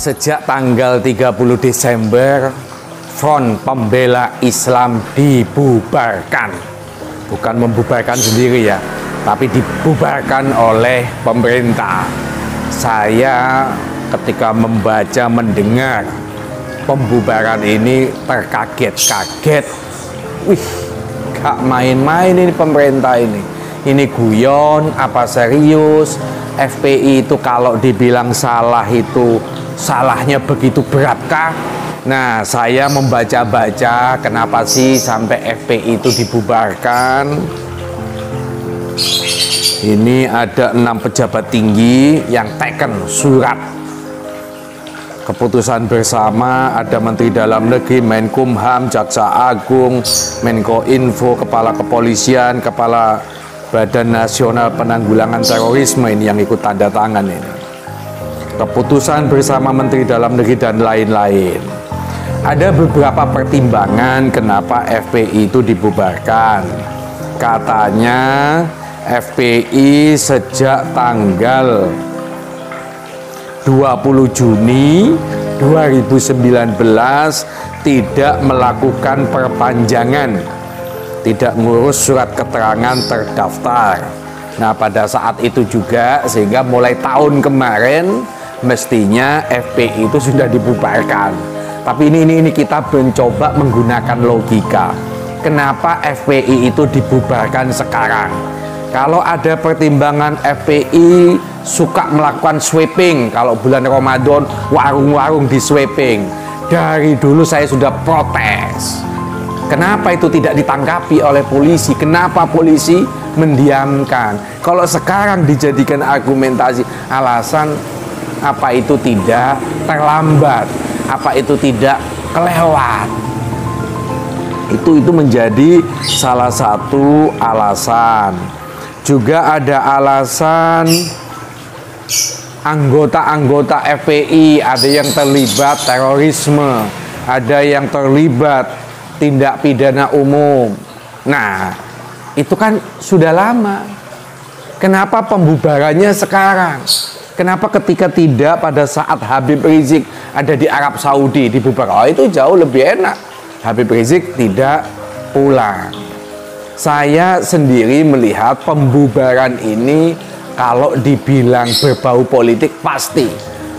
Sejak tanggal 30 Desember, Front Pembela Islam dibubarkan. Bukan membubarkan sendiri ya, tapi dibubarkan oleh pemerintah. Saya ketika membaca, mendengar pembubaran ini terkaget-kaget. Wih, gak main-main ini pemerintah ini. Ini guyon, apa serius? FPI itu kalau dibilang salah itu salahnya begitu beratkah? Nah, saya membaca-baca kenapa sih sampai FPI itu dibubarkan. Ini ada 6 pejabat tinggi yang teken surat keputusan bersama. Ada Menteri Dalam Negeri, Menkumham, Jaksa Agung, Menko Info, Kepala Kepolisian, Kepala Badan Nasional Penanggulangan Terorisme, ini yang ikut tanda tangan ini. Keputusan bersama Menteri Dalam Negeri dan lain-lain. Ada beberapa pertimbangan kenapa FPI itu dibubarkan. Katanya FPI sejak tanggal 20 Juni 2019 tidak melakukan perpanjangan, tidak ngurus surat keterangan terdaftar. Nah, pada saat itu juga sehingga mulai tahun kemarin mestinya FPI itu sudah dibubarkan. Tapi ini kita mencoba menggunakan logika. Kenapa FPI itu dibubarkan sekarang? Kalau ada pertimbangan FPI suka melakukan sweeping, kalau bulan Ramadan warung-warung di sweeping. Dari dulu saya sudah protes. Kenapa itu tidak ditangkapi oleh polisi? Kenapa polisi mendiamkan? Kalau sekarang dijadikan argumentasi, alasan apa itu tidak terlambat? Apa itu tidak kelewat? Itu menjadi salah satu alasan. Juga ada alasan anggota-anggota FPI ada yang terlibat terorisme, ada yang terlibat tindak pidana umum. Nah, itu kan sudah lama. Kenapa pembubarannya sekarang? Kenapa ketika tidak pada saat Habib Rizik ada di Arab Saudi dibubarkan? Oh, itu jauh lebih enak. Habib Rizik tidak pulang. Saya sendiri melihat pembubaran ini kalau dibilang berbau politik pasti.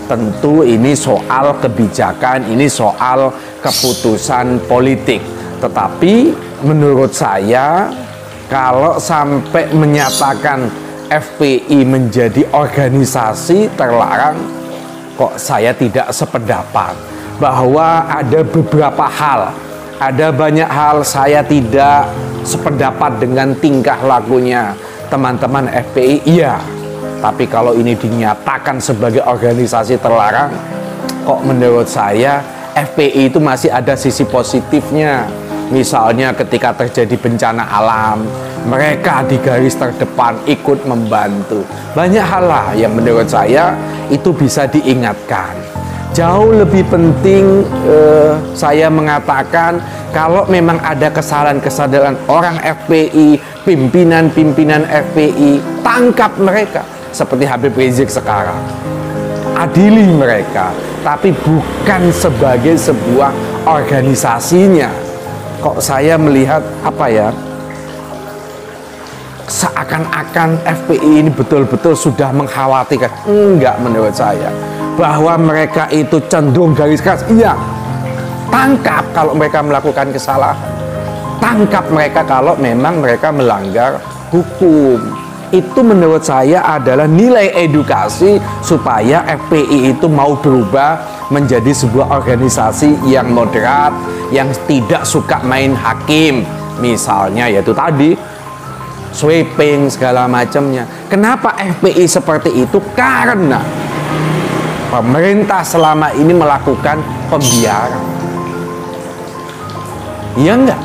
Tentu ini soal kebijakan, ini soal keputusan politik. Tetapi menurut saya kalau sampai menyatakan FPI menjadi organisasi terlarang, kok saya tidak sependapat. Bahwa ada beberapa hal, ada banyak hal saya tidak sependapat dengan tingkah lakunya teman-teman FPI, iya. Tapi kalau ini dinyatakan sebagai organisasi terlarang, kok menurut saya FPI itu masih ada sisi positifnya. Misalnya ketika terjadi bencana alam, mereka di garis terdepan ikut membantu. Banyak hal lah yang menurut saya itu bisa diingatkan. Jauh lebih penting saya mengatakan kalau memang ada kesalahan-kesalahan orang FPI, pimpinan-pimpinan FPI, tangkap mereka seperti Habib Rizik sekarang. Adili mereka, tapi bukan sebagai sebuah organisasinya. Kok saya melihat apa ya, seakan-akan FPI ini betul-betul sudah mengkhawatirkan. Enggak, menurut saya bahwa mereka itu cenderung garis keras. Iya, tangkap kalau mereka melakukan kesalahan, tangkap mereka kalau memang mereka melanggar hukum. Itu menurut saya adalah nilai edukasi supaya FPI itu mau berubah menjadi sebuah organisasi yang moderat, yang tidak suka main hakim. Misalnya yaitu tadi sweeping segala macamnya. Kenapa FPI seperti itu? Karena pemerintah selama ini melakukan pembiaran. Iya enggak?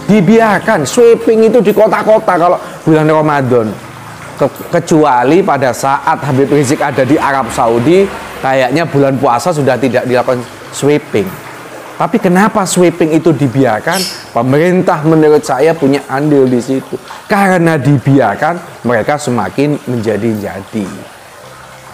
Dibiarkan sweeping itu di kota-kota kalau bulan Ramadan. Kecuali pada saat Habib Rizik ada di Arab Saudi, kayaknya bulan puasa sudah tidak dilakukan sweeping. Tapi kenapa sweeping itu dibiarkan? Pemerintah menurut saya punya andil di situ. Karena dibiarkan, mereka semakin menjadi-jadi.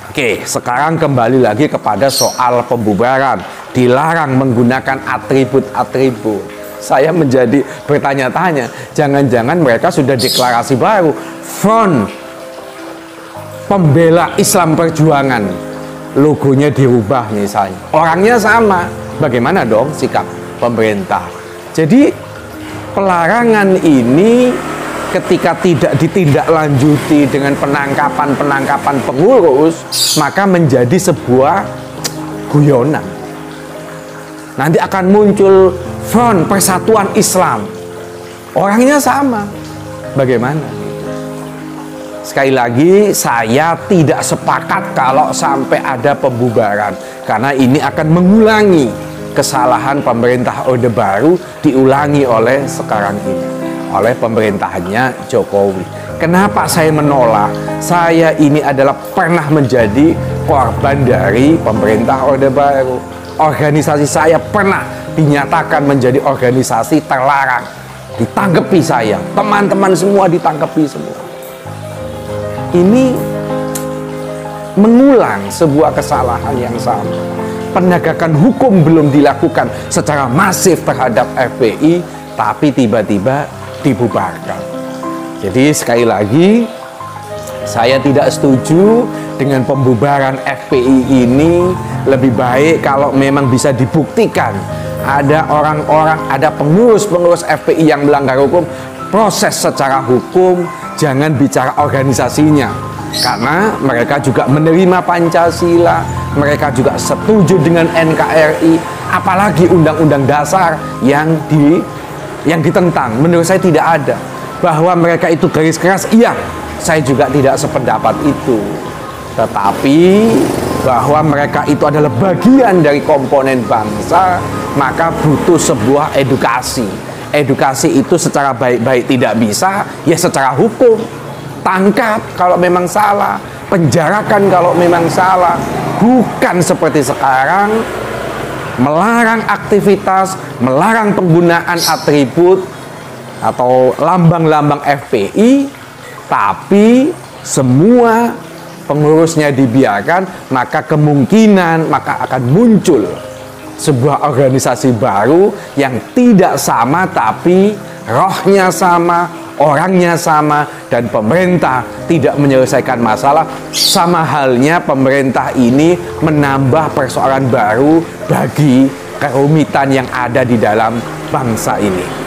Oke, sekarang kembali lagi kepada soal pembubaran. Dilarang menggunakan atribut-atribut. Saya menjadi bertanya-tanya, jangan-jangan mereka sudah deklarasi baru, Front Pembela Islam Perjuangan, logonya dirubah misalnya, orangnya sama, bagaimana dong sikap pemerintah? Jadi pelarangan ini ketika tidak ditindaklanjuti dengan penangkapan pengurus, maka menjadi sebuah guyonan. Nanti akan muncul Front Persatuan Islam, orangnya sama, bagaimana? Sekali lagi, saya tidak sepakat kalau sampai ada pembubaran, karena ini akan mengulangi kesalahan pemerintah Orde Baru, diulangi oleh sekarang ini, oleh pemerintahannya Jokowi. Kenapa saya menolak? Saya ini adalah pernah menjadi korban dari pemerintah Orde Baru. Organisasi saya pernah dinyatakan menjadi organisasi terlarang, ditangkepi saya, teman-teman semua ditangkepi semua. Ini mengulang sebuah kesalahan yang sama. Penegakan hukum belum dilakukan secara masif terhadap FPI, tapi tiba-tiba dibubarkan. Jadi sekali lagi, saya tidak setuju dengan pembubaran FPI ini. Lebih baik kalau memang bisa dibuktikan ada orang-orang, ada pengurus-pengurus FPI yang melanggar hukum, proses secara hukum, jangan bicara organisasinya. Karena mereka juga menerima Pancasila, mereka juga setuju dengan NKRI, apalagi Undang-Undang Dasar yang ditentang. Menurut saya tidak ada. Bahwa mereka itu garis keras, iya, saya juga tidak sependapat itu. Tetapi bahwa mereka itu adalah bagian dari komponen bangsa, maka butuh sebuah edukasi. Edukasi itu secara baik-baik tidak bisa, ya secara hukum. Tangkap kalau memang salah, penjarakan kalau memang salah. Bukan seperti sekarang, melarang aktivitas, melarang penggunaan atribut atau lambang-lambang FPI, tapi semua pengurusnya dibiarkan, maka kemungkinan akan muncul sebuah organisasi baru yang tidak sama, tapi rohnya sama, orangnya sama, dan pemerintah tidak menyelesaikan masalah. Sama halnya pemerintah ini menambah persoalan baru bagi kerumitan yang ada di dalam bangsa ini.